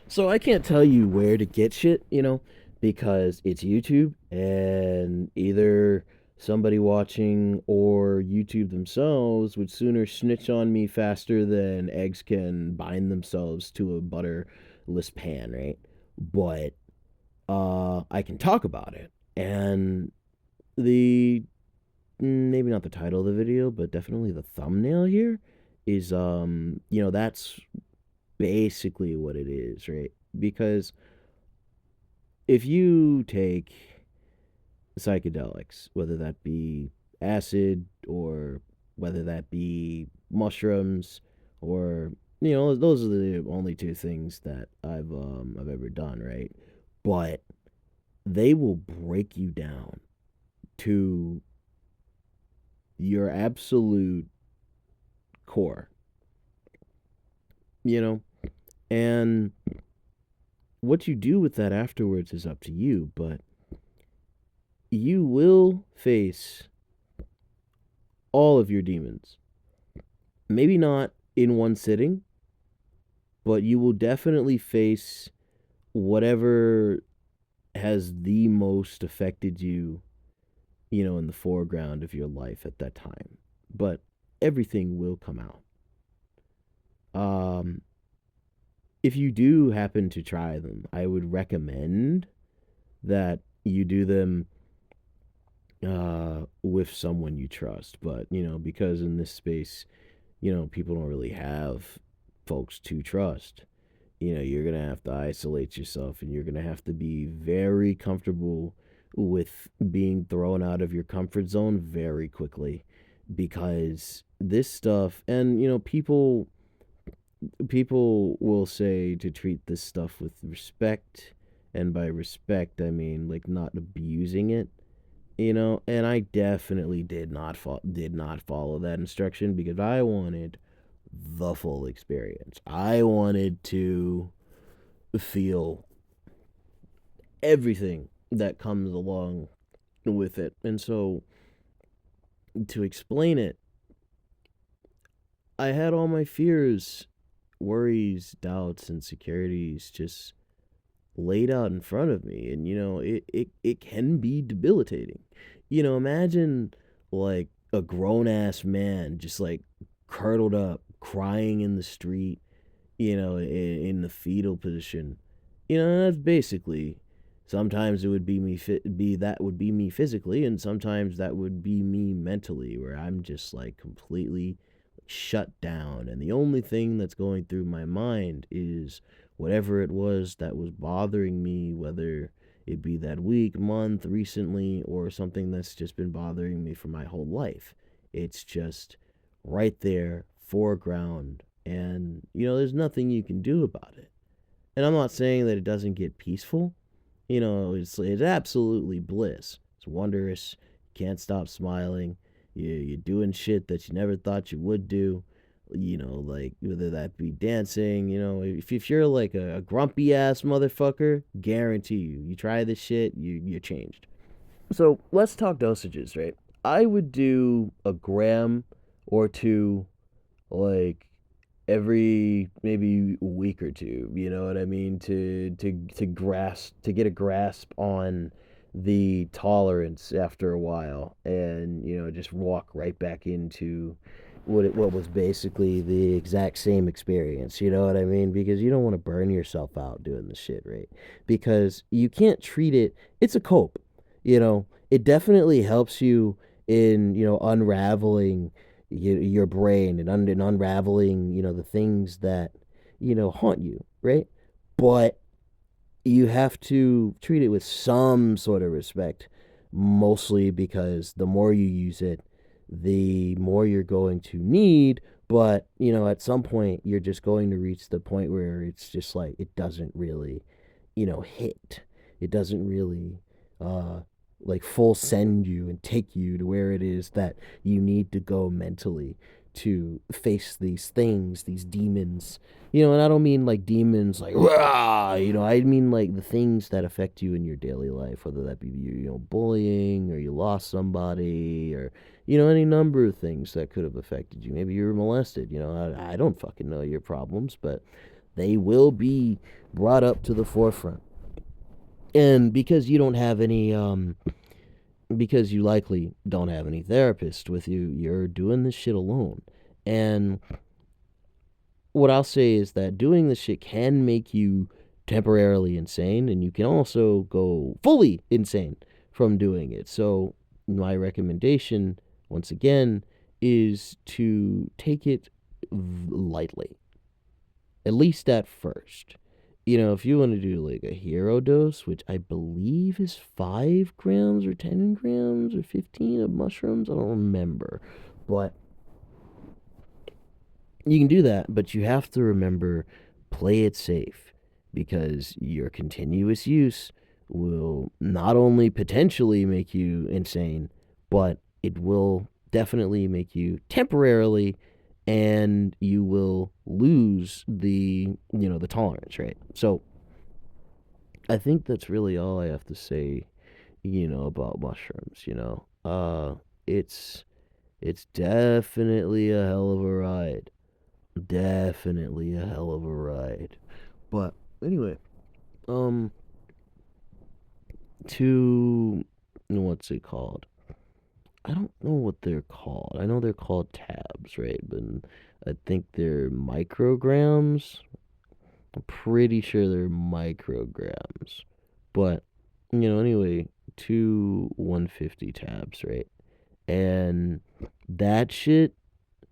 So I can't tell you where to get shit, because it's YouTube and either somebody watching or YouTube themselves would sooner snitch on me faster than eggs can bind themselves to a butterless pan, right? But I can talk about it. And the maybe not the title of the video, but definitely the thumbnail here is that's basically what it is, right? Because if you take psychedelics, whether that be acid or whether that be mushrooms or those are the only two things that I've ever done, right? But they will break you down to your absolute core, you know? And what you do with that afterwards is up to you, but you will face all of your demons. Maybe not in one sitting, but you will definitely face whatever has the most affected you, in the foreground of your life at that time. But everything will come out. Um, if you do happen to try them, I would recommend that you do them with someone you trust. But, because in this space, people don't really have folks to trust. You're going to have to isolate yourself and you're going to have to be very comfortable with being thrown out of your comfort zone very quickly because this stuff and people will say to treat this stuff with respect, and by respect I mean like not abusing it, and I definitely did not follow that instruction because I wanted the full experience. I wanted to feel everything that comes along with it. And so to explain it, I had all my fears, worries, doubts, and insecurities just laid out in front of me. And, it can be debilitating. Imagine like a grown ass man just like curdled up, crying in the street, in the fetal position. That's basically sometimes it would be be that would be me physically, and sometimes that would be me mentally, where I'm just like completely shut down, and the only thing that's going through my mind is whatever it was that was bothering me, whether it be that week, month, recently, or something that's just been bothering me for my whole life. It's just right there, foreground, and there's nothing you can do about it. And I'm not saying that it doesn't get peaceful. It's absolutely bliss. It's wondrous. You can't stop smiling. You're doing shit that you never thought you would do. Like whether that be dancing. If you're like a grumpy ass motherfucker, guarantee you try this shit, you're changed. So let's talk dosages, right? I would do a gram or two, like every maybe week or two, you know what I mean, to get a grasp on the tolerance after a while, and just walk right back into what was basically the exact same experience, you know what I mean? Because you don't want to burn yourself out doing the shit, right? Because you can't treat it, it's a cope, it definitely helps you in unraveling your brain and, unraveling the things that haunt you, right? But you have to treat it with some sort of respect, mostly because the more you use it, the more you're going to need. But at some point you're just going to reach the point where it's just like it doesn't really hit. It doesn't really uh like full send you and take you to where it is that you need to go mentally to face these things, these demons. And I don't mean like demons like rah, I mean like the things that affect you in your daily life, whether that be bullying, or you lost somebody, or any number of things that could have affected you. Maybe you were molested. I don't fucking know your problems, but They will be brought up to the forefront. And because you don't have any because you likely don't have any therapist with you, you're doing this shit alone. And what I'll say is that doing this shit can make you temporarily insane, and you can also go fully insane from doing it. So, my recommendation, once again, is to take it lightly, at least at first. If you want to do like a hero dose, which I believe is 5 grams or 10 grams or 15 of mushrooms, I don't remember. But you can do that, but you have to remember, play it safe, because your continuous use will not only potentially make you insane, but it will definitely make you temporarily, and you will lose the tolerance, right? So I think that's really all I have to say, about mushrooms. It's definitely a hell of a ride. Definitely a hell of a ride. But anyway, um, to what's it called? I don't know what they're called. I know they're called tabs, right? But I think they're micrograms. I'm pretty sure they're micrograms. But anyway, two 150 tabs, right? And that shit.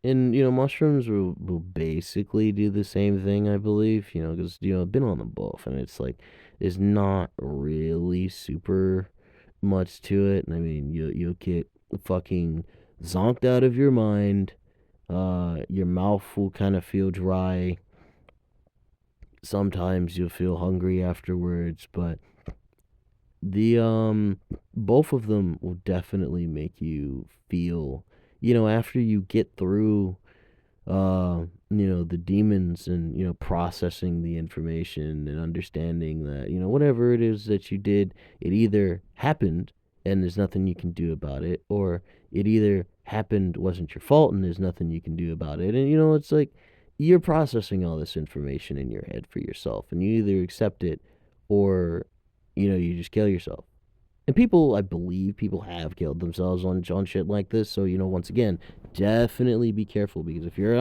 And mushrooms will basically do the same thing, I believe. Because I've been on them both, and it's like there's not really super much to it. And I mean, you'll get fucking zonked out of your mind. Your mouth will kind of feel dry. Sometimes you'll feel hungry afterwards, but the both of them will definitely make you feel. After you get through the demons, and processing the information and understanding that whatever it is that you did, it either happened and there's nothing you can do about it, or it either happened, wasn't your fault, and there's nothing you can do about it. And it's like you're processing all this information in your head for yourself, and you either accept it, or you just kill yourself. And people, I believe, people have killed themselves on shit like this. So once again, definitely be careful, because if you're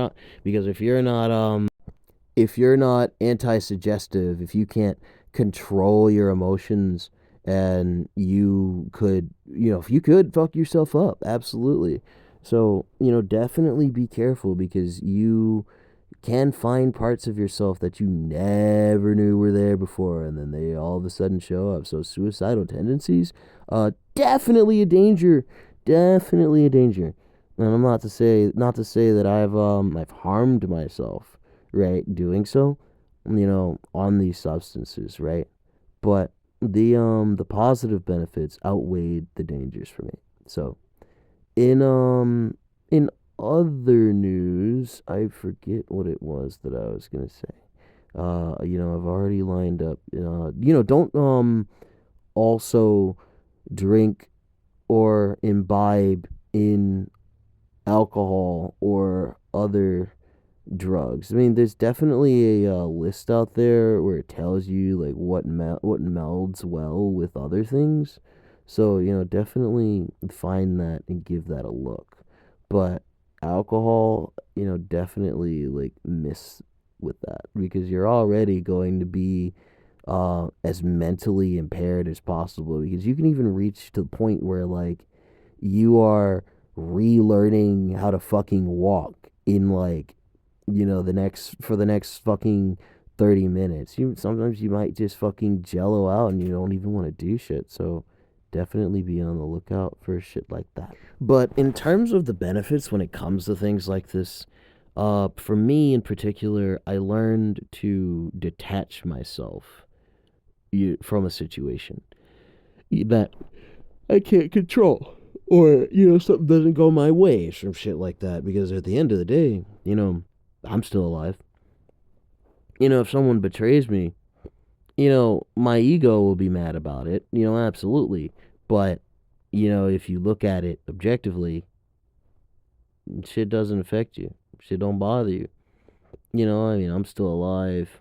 not anti-suggestive, if you can't control your emotions, and if you could fuck yourself up, absolutely. So definitely be careful, because you can find parts of yourself that you never knew were there before, and then they all of a sudden show up. So suicidal tendencies, definitely a danger, definitely a danger. And I'm not to say that I've harmed myself, right, doing so, on these substances, right? But the positive benefits outweighed the dangers for me. So in other news, I forget what it was that I was gonna say. I've already lined up. Don't also drink or imbibe in alcohol or other drugs. I mean, there's definitely a list out there where it tells you like what melds well with other things. So definitely find that and give that a look. But alcohol, definitely like miss with that, because you're already going to be as mentally impaired as possible, because you can even reach to the point where like you are relearning how to fucking walk in like the next fucking 30 minutes. Sometimes you might just fucking jello out and you don't even want to do shit. So definitely be on the lookout for shit like that. But in terms of the benefits when it comes to things like this, for me in particular, I learned to detach myself from a situation that I can't control, or something doesn't go my way, some shit like that. Because at the end of the day, I'm still alive. If someone betrays me, my ego will be mad about it, absolutely. But if you look at it objectively, shit doesn't affect you. Shit don't bother you. I mean, I'm still alive.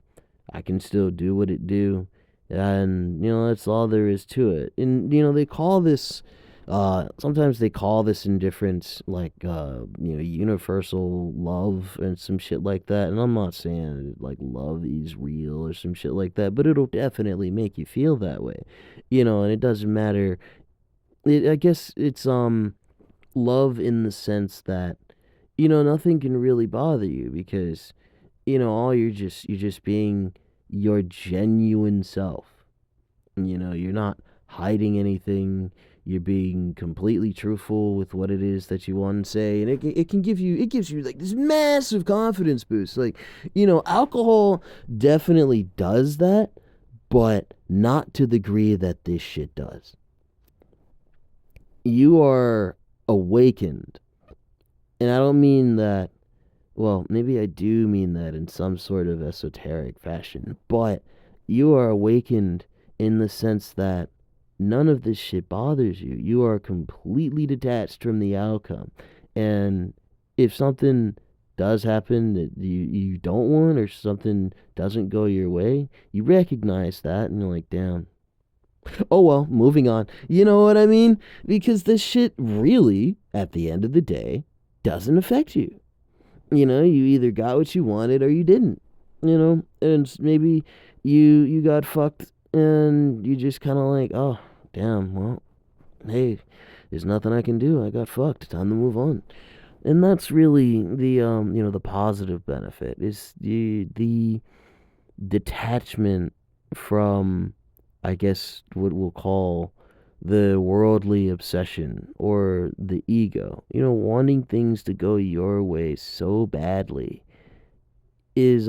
I can still do what it do, and that's all there is to it. And they call this. Sometimes they call this indifference like universal love and some shit like that. And I'm not saying like love is real or some shit like that, but it'll definitely make you feel that way, And it doesn't matter. I guess it's love in the sense that nothing can really bother you because all you're just being your genuine self. You're not hiding anything. You're being completely truthful with what it is that you want to say, and it gives you like this massive confidence boost. Like, alcohol definitely does that, but not to the degree that this shit does. You are awakened, and I don't mean that. Well, maybe I do mean that in some sort of esoteric fashion, but you are awakened in the sense that none of this shit bothers you. You are completely detached from the outcome. And if something does happen that you don't want or something doesn't go your way, you recognize that and you're like, damn. Oh well, moving on. You know what I mean? Because this shit really, at the end of the day, doesn't affect you. You either got what you wanted or you didn't. And maybe you got fucked and you just kind of like, oh, damn, well, hey, there's nothing I can do. I got fucked. Time to move on. And that's really the positive benefit is the detachment from, I guess, what we'll call the worldly obsession or the ego. Wanting things to go your way so badly is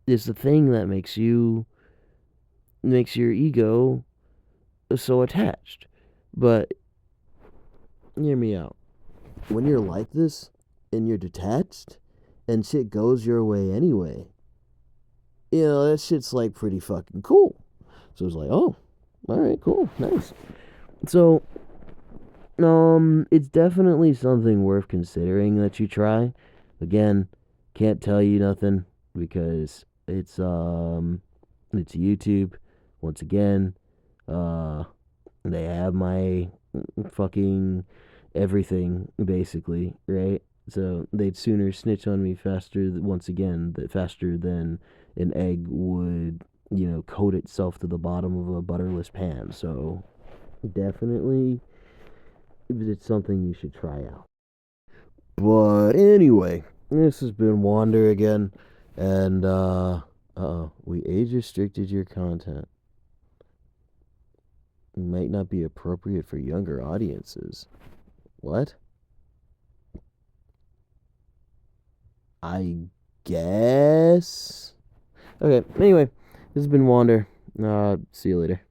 is the thing that makes your ego so attached. But hear me out. When you're like this and you're detached and shit goes your way anyway, that shit's like pretty fucking cool. So it's like, oh, all right, cool, nice. So, it's definitely something worth considering that you try. Again, can't tell you nothing because it's YouTube. Once again, uh, they have my fucking everything basically, right? So they'd sooner snitch on me once again, faster than an egg would, coat itself to the bottom of a butterless pan. So definitely, it's something you should try out. But anyway, this has been Wander again, and we age restricted your content. It might not be appropriate for younger audiences. What? I guess. Okay. Anyway, this has been Wander. See you later.